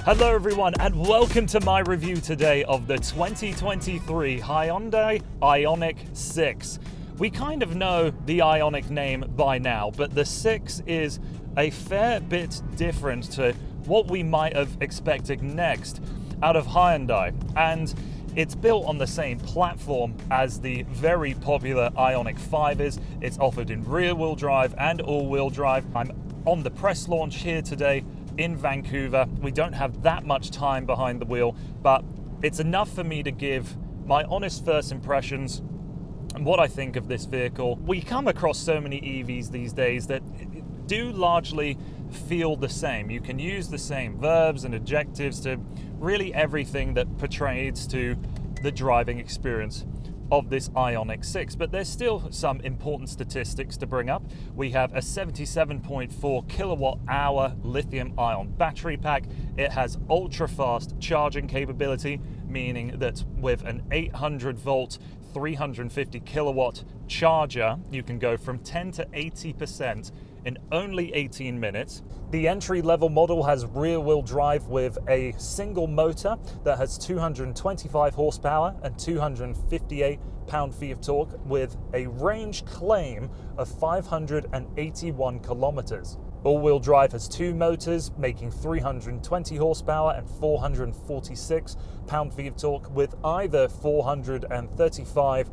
Hello everyone and welcome to my review today of the 2023 Hyundai IONIQ 6. We kind of know the IONIQ name by now, but the 6 is a fair bit different to what we might have expected next out of Hyundai. And it's built on the same platform as the very popular IONIQ 5 is. It's offered in rear-wheel drive and all-wheel drive. I'm on the press launch here today in Vancouver. We don't have that much time behind the wheel, but it's enough for me to give my honest first impressions and what I think of this vehicle. We come across so many EVs these days that do largely feel the same. You can use the same verbs and adjectives to really everything that portrays to the driving experience of this IONIQ 6, but there's still some important statistics to bring up. We have a 77.4 kilowatt hour lithium ion battery pack. It has ultra fast charging capability, meaning that with an 800 volt 350 kilowatt charger, you can go from 10 to 80% in only 18 minutes. The entry-level model has rear-wheel drive with a single motor that has 225 horsepower and 258 pound-feet of torque with a range claim of 581 kilometers. All-wheel drive has two motors, making 320 horsepower and 446 pound-feet of torque with either 435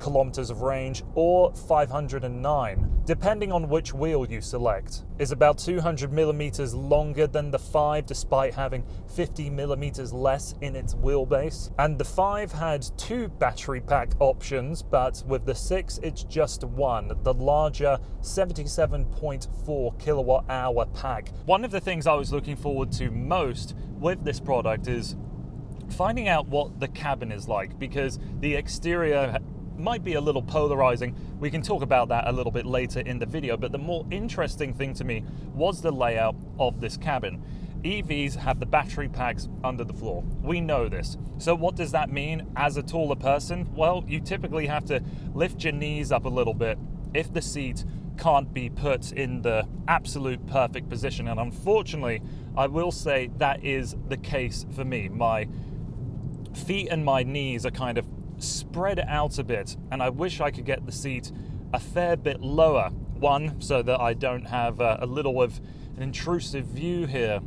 kilometers of range or 509, depending on which wheel you select. Is about 200 millimeters longer than the 5 despite having 50 millimeters less in its wheelbase. And the 5 had two battery pack options, but with the 6 it's just one, the larger 77.4 kilowatt hour pack. One of the things I was looking forward to most with this product is finding out what the cabin is like, because the exterior might be a little polarizing. We can talk about that a little bit later in the video, but the more interesting thing to me was the layout of this cabin. EVs have the battery packs under the floor. We know this. So what does that mean as a taller person? Well, you typically have to lift your knees up a little bit if the seat can't be put in the absolute perfect position. And unfortunately, I will say that is the case for me. My feet and my knees are kind of spread out a bit, and I wish I could get the seat a fair bit lower. One, so that I don't have a little of an intrusive view here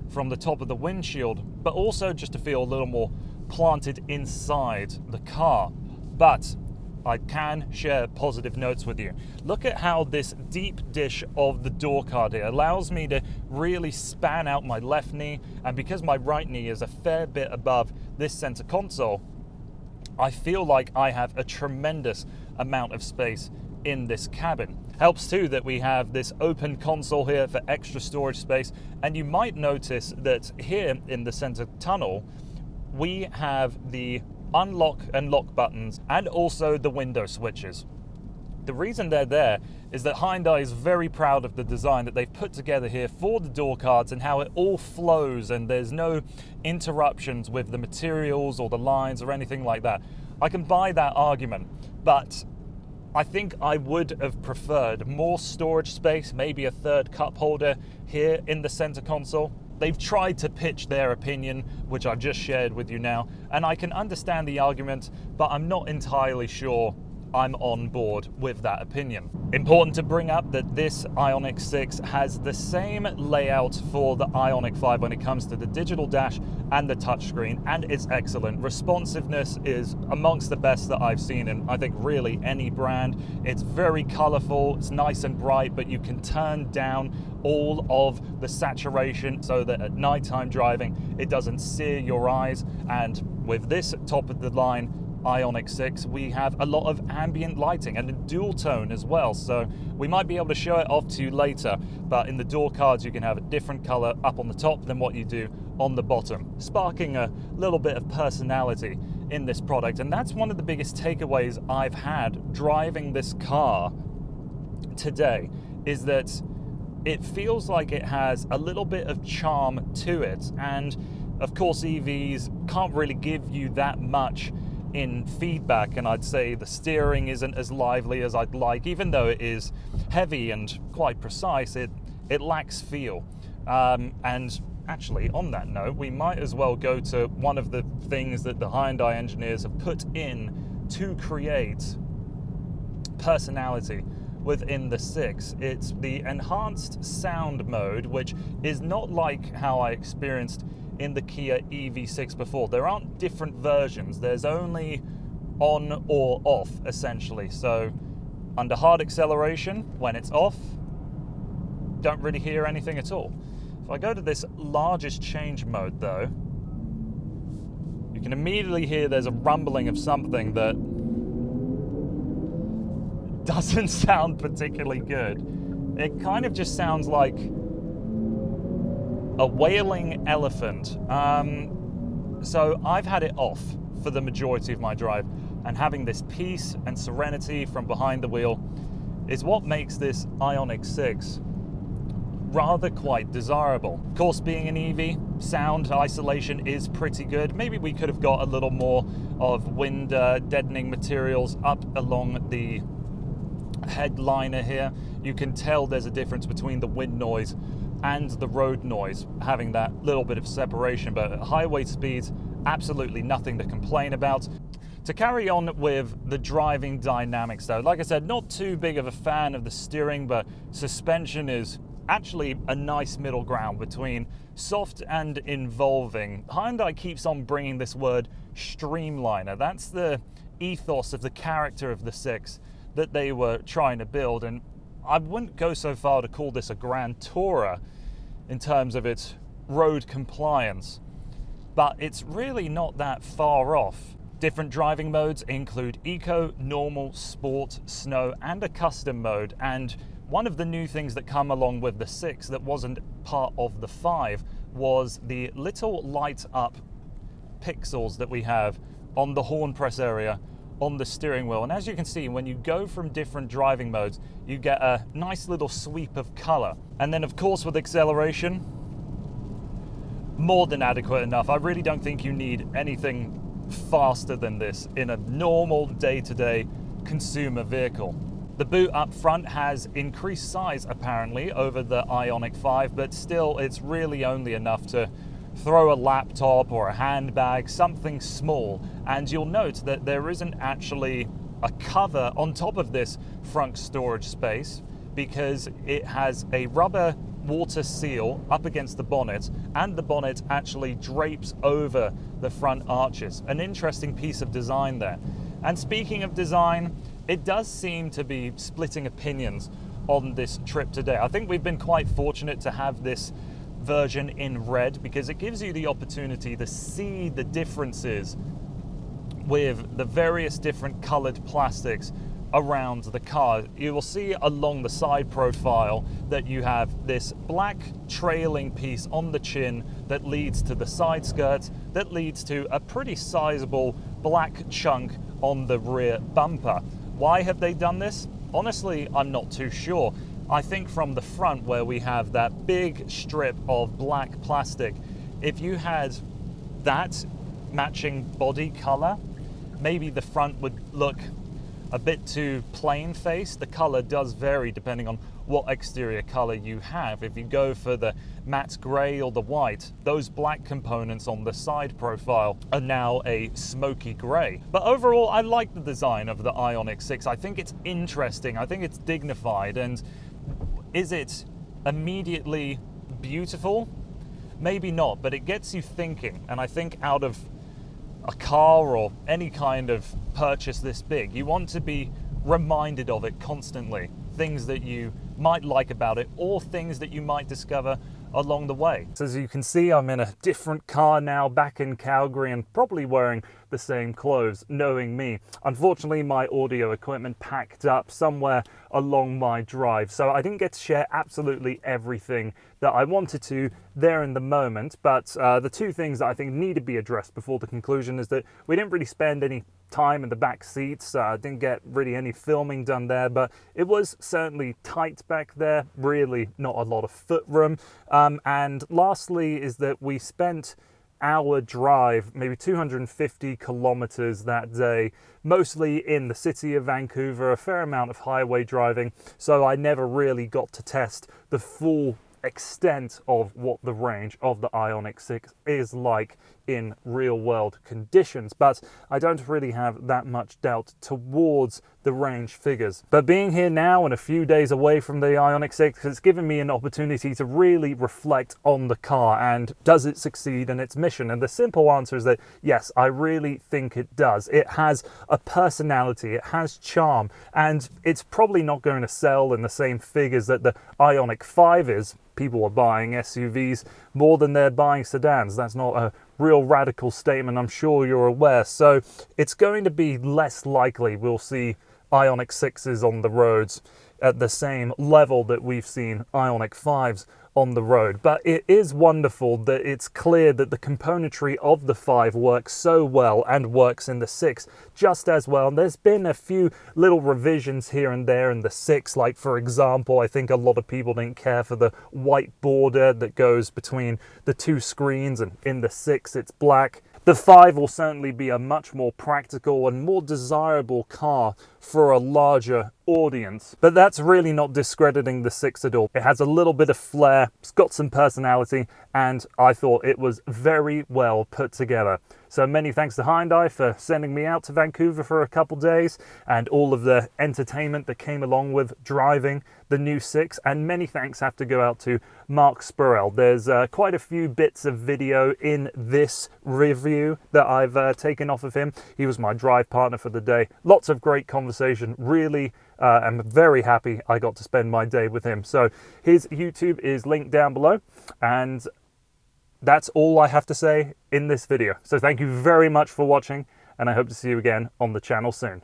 from the top of the windshield, but also just to feel a little more planted inside the car. But I can share positive notes with you. Look at how this deep dish of the door card here allows me to really span out my left knee, and because my right knee is a fair bit above this center console, I feel like I have a tremendous amount of space in this cabin. Helps too that we have this open console here for extra storage space, and you might notice that here in the center tunnel we have the unlock and lock buttons and also the window switches. The reason they're there is that Hyundai is very proud of the design that they've put together here for the door cards and how it all flows and there's no interruptions with the materials or the lines or anything like that. I can buy that argument, but I think I would have preferred more storage space, maybe a third cup holder here in the center console. They've tried to pitch their opinion, which I've just shared with you now, and I can understand the argument, but I'm not entirely sure I'm on board with that opinion. Important to bring up that this IONIQ 6 has the same layout for the IONIQ 5 when it comes to the digital dash and the touchscreen, and it's excellent. Responsiveness is amongst the best that I've seen in, I think, really any brand. It's very colorful, it's nice and bright, but you can turn down all of the saturation so that at nighttime driving it doesn't sear your eyes. And with this top of the line IONIQ 6, we have a lot of ambient lighting and a dual tone as well, so we might be able to show it off to you later, but in the door cards you can have a different color up on the top than what you do on the bottom, sparking a little bit of personality in this product. And that's one of the biggest takeaways I've had driving this car today, is that it feels like it has a little bit of charm to it. And of course EVs can't really give you that much in feedback, and I'd say the steering isn't as lively as I'd like. Even though it is heavy and quite precise, it lacks feel. And actually, on that note, we might as well go to one of the things that the Hyundai engineers have put in to create personality within the 6. It's the enhanced sound mode, which is not like how I experienced in the Kia EV6 before. There aren't different versions. There's only on or off, essentially. So under hard acceleration, when it's off, don't really hear anything at all. If I go to this largest change mode though, you can immediately hear there's a rumbling of something that doesn't sound particularly good. It kind of just sounds like a wailing elephant. So I've had it off for the majority of my drive, and having this peace and serenity from behind the wheel is what makes this IONIQ 6 rather quite desirable. Of course, being an EV, sound isolation is pretty good. Maybe we could have got a little more of wind deadening materials up along the headliner here. You can tell there's a difference between the wind noise and the road noise, having that little bit of separation, but at highway speeds, absolutely nothing to complain about. To carry on with the driving dynamics though, like I said, not too big of a fan of the steering, but suspension is actually a nice middle ground between soft and involving. Hyundai keeps on bringing this word streamliner. That's the ethos of the character of the 6 that they were trying to build, and I wouldn't go so far to call this a Grand Tourer in terms of its road compliance, but it's really not that far off. Different driving modes include Eco, Normal, Sport, Snow, and a Custom mode, and one of the new things that come along with the 6 that wasn't part of the 5 was the little light up pixels that we have on the horn press area on the steering wheel. And as you can see, when you go from different driving modes, you get a nice little sweep of color. And then of course with acceleration, more than adequate enough. I really don't think you need anything faster than this in a normal day-to-day consumer vehicle. The boot up front has increased size apparently over the IONIQ 5, but still it's really only enough to throw a laptop or a handbag, something small. And you'll note that there isn't actually a cover on top of this front storage space because it has a rubber water seal up against the bonnet, and the bonnet actually drapes over the front arches. An interesting piece of design there. And speaking of design, it does seem to be splitting opinions on this trip today. I think we've been quite fortunate to have this version in red because it gives you the opportunity to see the differences with the various different colored plastics around the car. You will see along the side profile that you have this black trailing piece on the chin that leads to the side skirts, that leads to a pretty sizable black chunk on the rear bumper. Why have they done this? Honestly, I'm not too sure. I think from the front where we have that big strip of black plastic, if you had that matching body color, maybe the front would look a bit too plain faced. The color does vary depending on what exterior color you have. If you go for the matte gray or the white, those black components on the side profile are now a smoky gray. But overall, I like the design of the IONIQ 6. I think it's interesting. I think it's dignified. And is it immediately beautiful? Maybe not, but it gets you thinking. And I think out of a car or any kind of purchase this big, you want to be reminded of it constantly. Things that you might like about it or things that you might discover along the way. So as you can see, I'm in a different car now, back in Calgary, and probably wearing the same clothes, knowing me. Unfortunately, my audio equipment packed up somewhere along my drive, so I didn't get to share absolutely everything that I wanted to there in the moment. But the two things that I think need to be addressed before the conclusion is that we didn't really spend any time in the back seats. Didn't get really any filming done there, but it was certainly tight back there, really not a lot of foot room. And lastly is that we spent our drive, maybe 250 kilometers that day, mostly in the city of Vancouver, a fair amount of highway driving, so I never really got to test the full extent of what the range of the IONIQ 6 is like in real world conditions, but I don't really have that much doubt towards the range figures. But being here now and a few days away from the IONIQ 6, it's given me an opportunity to really reflect on the car and does it succeed in its mission? And the simple answer is that yes, I really think it does. It has a personality, it has charm, and it's probably not going to sell in the same figures that the IONIQ 5 is. People are buying SUVs more than they're buying sedans. That's not a real radical statement, I'm sure you're aware. So it's going to be less likely we'll see IONIQ 6s on the roads at the same level that we've seen IONIQ 5s on the road. But it is wonderful that it's clear that the componentry of the 5 works so well and works in the 6 just as well. And there's been a few little revisions here and there in the 6, like for example, I think a lot of people didn't care for the white border that goes between the two screens, and in the 6 it's black. The 5 will certainly be a much more practical and more desirable car for a larger audience. But that's really not discrediting the 6 at all. It has a little bit of flair, it's got some personality, and I thought it was very well put together. So many thanks to Hyundai for sending me out to Vancouver for a couple days and all of the entertainment that came along with driving the new 6. And many thanks have to go out to Mark Spurrell. There's quite a few bits of video in this review that I've taken off of him. He was my drive partner for the day. Lots of great conversation. Really, I'm very happy I got to spend my day with him. So his YouTube is linked down below, and that's all I have to say in this video. So thank you very much for watching, and I hope to see you again on the channel soon.